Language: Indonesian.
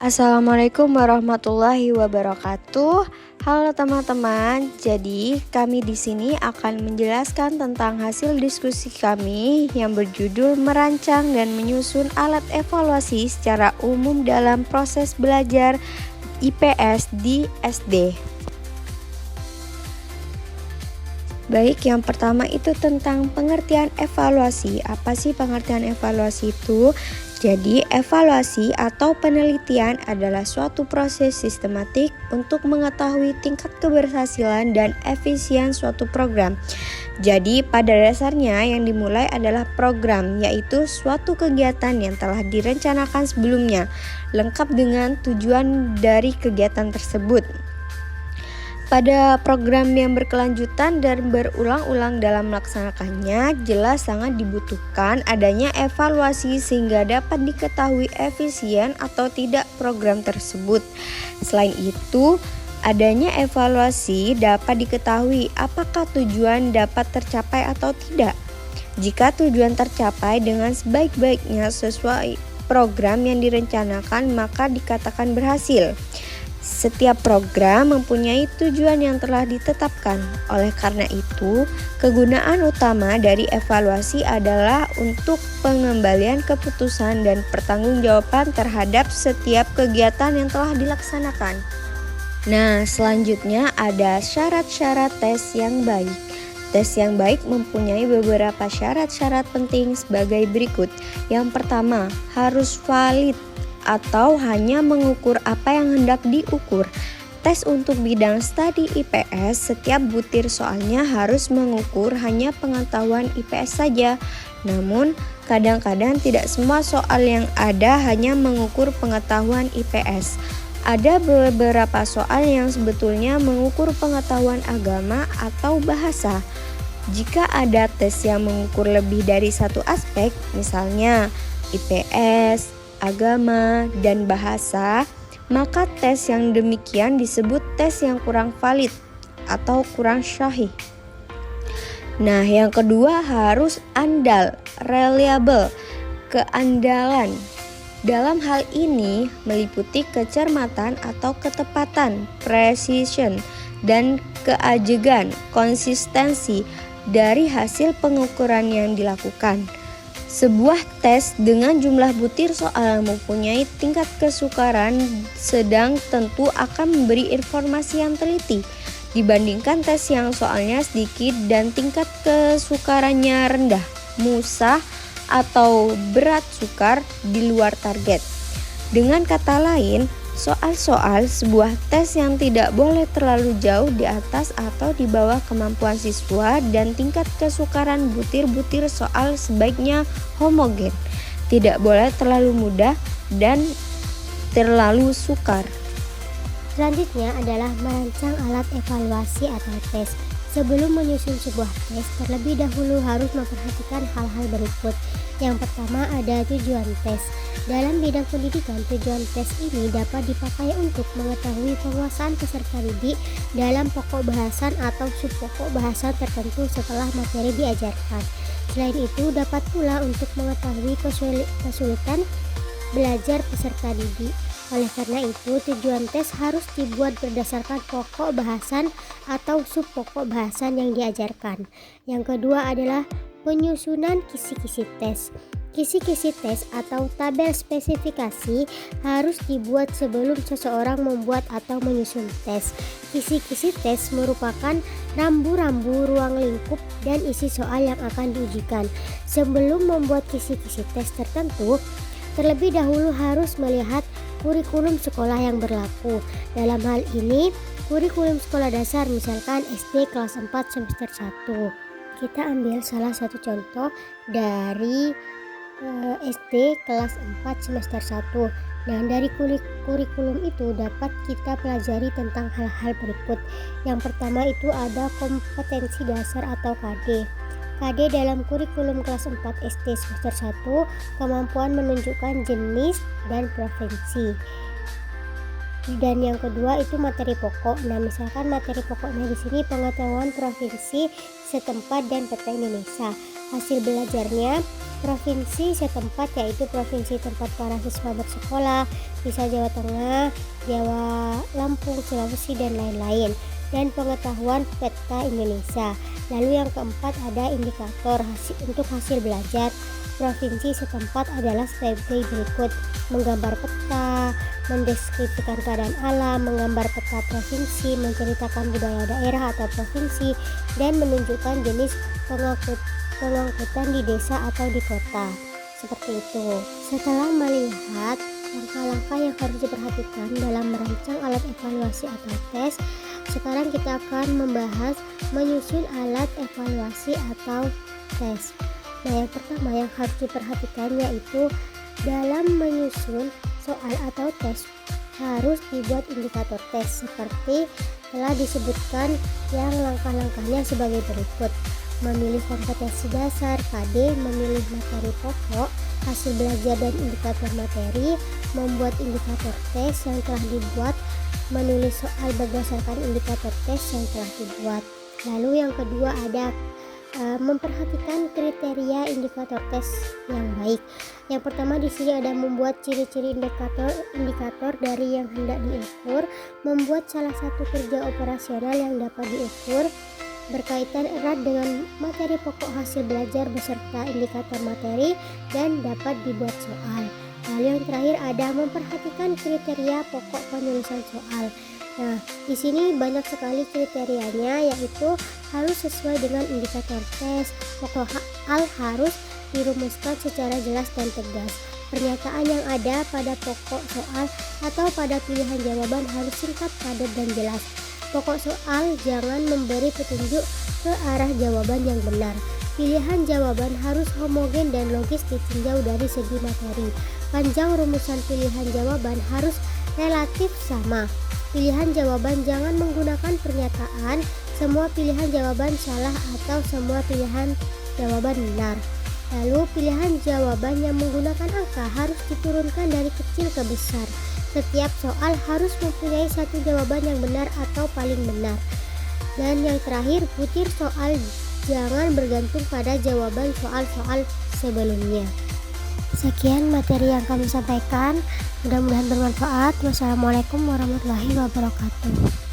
Assalamualaikum warahmatullahi wabarakatuh. Halo teman-teman. Jadi, kami di sini akan menjelaskan tentang hasil diskusi kami yang berjudul merancang dan menyusun alat evaluasi secara umum dalam proses belajar IPS di SD. Baik, yang pertama itu tentang pengertian evaluasi. Apa sih pengertian evaluasi itu? Jadi, evaluasi atau penelitian adalah suatu proses sistematik untuk mengetahui tingkat keberhasilan dan efisien suatu program. Jadi, pada dasarnya yang dimulai adalah program, yaitu suatu kegiatan yang telah direncanakan sebelumnya, lengkap dengan tujuan dari kegiatan tersebut. Pada program yang berkelanjutan dan berulang-ulang dalam melaksanakannya, jelas sangat dibutuhkan adanya evaluasi sehingga dapat diketahui efisien atau tidak program tersebut. Selain itu, adanya evaluasi dapat diketahui apakah tujuan dapat tercapai atau tidak. Jika tujuan tercapai dengan sebaik-baiknya sesuai program yang direncanakan, maka dikatakan berhasil. Setiap program mempunyai tujuan yang telah ditetapkan. Oleh karena itu, kegunaan utama dari evaluasi adalah untuk pengembalian keputusan dan pertanggungjawaban terhadap setiap kegiatan yang telah dilaksanakan. Nah, selanjutnya ada syarat-syarat tes yang baik. Tes yang baik mempunyai beberapa syarat-syarat penting sebagai berikut. Yang pertama, harus valid atau hanya mengukur apa yang hendak diukur. Tes untuk bidang studi IPS, setiap butir soalnya harus mengukur hanya pengetahuan IPS saja. Namun, kadang-kadang tidak semua soal yang ada hanya mengukur pengetahuan IPS. Ada beberapa soal yang sebetulnya mengukur pengetahuan agama atau bahasa. Jika ada tes yang mengukur lebih dari satu aspek, misalnya IPS, agama, dan bahasa, maka tes yang demikian disebut tes yang kurang valid atau kurang syahih. Nah, yang kedua harus andal, reliable, keandalan. Dalam hal ini meliputi kecermatan atau ketepatan, precision, dan keajegan, konsistensi dari hasil pengukuran yang dilakukan. Sebuah tes dengan jumlah butir soal mempunyai tingkat kesukaran sedang tentu akan memberi informasi yang teliti dibandingkan tes yang soalnya sedikit dan tingkat kesukarannya rendah, musah atau berat sukar di luar target. Dengan kata lain, soal-soal sebuah tes yang tidak boleh terlalu jauh di atas atau di bawah kemampuan siswa dan tingkat kesukaran butir-butir soal sebaiknya homogen. Tidak boleh terlalu mudah dan terlalu sukar. Selanjutnya adalah merancang alat evaluasi atau tes. Sebelum menyusun sebuah tes, terlebih dahulu harus memperhatikan hal-hal berikut. Yang pertama ada tujuan tes. Dalam bidang pendidikan, tujuan tes ini dapat dipakai untuk mengetahui penguasaan peserta didik dalam pokok bahasan atau subpokok bahasan tertentu setelah materi diajarkan. Selain itu, dapat pula untuk mengetahui kesulitan belajar peserta didik. Oleh karena itu, tujuan tes harus dibuat berdasarkan pokok bahasan atau subpokok bahasan yang diajarkan. Yang kedua adalah penyusunan kisi-kisi tes. Kisi-kisi tes atau tabel spesifikasi harus dibuat sebelum seseorang membuat atau menyusun tes. Kisi-kisi tes merupakan rambu-rambu ruang lingkup dan isi soal yang akan diujikan. Sebelum membuat kisi-kisi tes tertentu, terlebih dahulu harus melihat kurikulum sekolah yang berlaku. Dalam hal ini, kurikulum sekolah dasar misalkan SD kelas 4 semester 1. Kita ambil salah satu contoh dari SD kelas 4 semester 1. Nah, dari kurikulum itu dapat kita pelajari tentang hal-hal berikut. Yang pertama itu ada kompetensi dasar atau KD. KD dalam kurikulum kelas 4 SD semester 1, kemampuan menunjukkan jenis dan provinsi. Dan yang kedua itu materi pokok. Nah, misalkan materi pokoknya di sini pengetahuan provinsi setempat dan peta Indonesia. hasil belajarnya provinsi setempat, yaitu provinsi tempat para siswa bersekolah, bisa Jawa Tengah, Jawa, Lampung, Sulawesi, dan lain-lain, dan pengetahuan peta Indonesia. Lalu yang keempat ada indikator untuk hasil belajar provinsi setempat adalah sebagai berikut: menggambar peta, mendeskripsikan keadaan alam, menggambar peta provinsi, menceritakan budaya daerah atau provinsi, dan menunjukkan jenis pengangkutan di desa atau di kota. Seperti itu. Setelah melihat langkah-langkah yang harus diperhatikan dalam merancang alat evaluasi atau tes, sekarang kita akan membahas menyusun alat evaluasi atau tes. Nah, yang pertama yang harus diperhatikan yaitu dalam menyusun soal atau tes harus dibuat indikator tes seperti telah disebutkan, yang langkah-langkahnya sebagai berikut: memilih kompetensi dasar KD, memilih materi pokok, hasil belajar dan indikator materi, membuat indikator tes yang telah dibuat, menulis soal berdasarkan indikator tes yang telah dibuat. Lalu yang kedua ada memperhatikan kriteria indikator tes yang baik. Yang pertama di sini ada membuat ciri-ciri indikator dari yang hendak diukur, membuat salah satu kerja operasional yang dapat diukur, berkaitan erat dengan materi pokok hasil belajar beserta indikator materi, dan dapat dibuat soal. Lalu yang terakhir ada memperhatikan kriteria pokok penulisan soal. Nah, di sini banyak sekali kriterianya, yaitu harus sesuai dengan indikator tes, pokok hal harus dirumuskan secara jelas dan tegas. Pernyataan yang ada pada pokok soal atau pada pilihan jawaban harus singkat, padat, dan jelas. Pokok soal jangan memberi petunjuk ke arah jawaban yang benar. Pilihan jawaban harus homogen dan logis ditinjau dari segi materi. Panjang rumusan pilihan jawaban harus relatif sama. Pilihan jawaban jangan menggunakan pernyataan semua pilihan jawaban salah atau semua pilihan jawaban benar. Lalu pilihan jawaban yang menggunakan angka harus diturunkan dari kecil ke besar. Setiap soal harus mempunyai satu jawaban yang benar atau paling benar. Dan yang terakhir, butir soal jangan bergantung pada jawaban soal-soal sebelumnya. Sekian materi yang kami sampaikan, mudah-mudahan bermanfaat. Wassalamualaikum warahmatullahi wabarakatuh.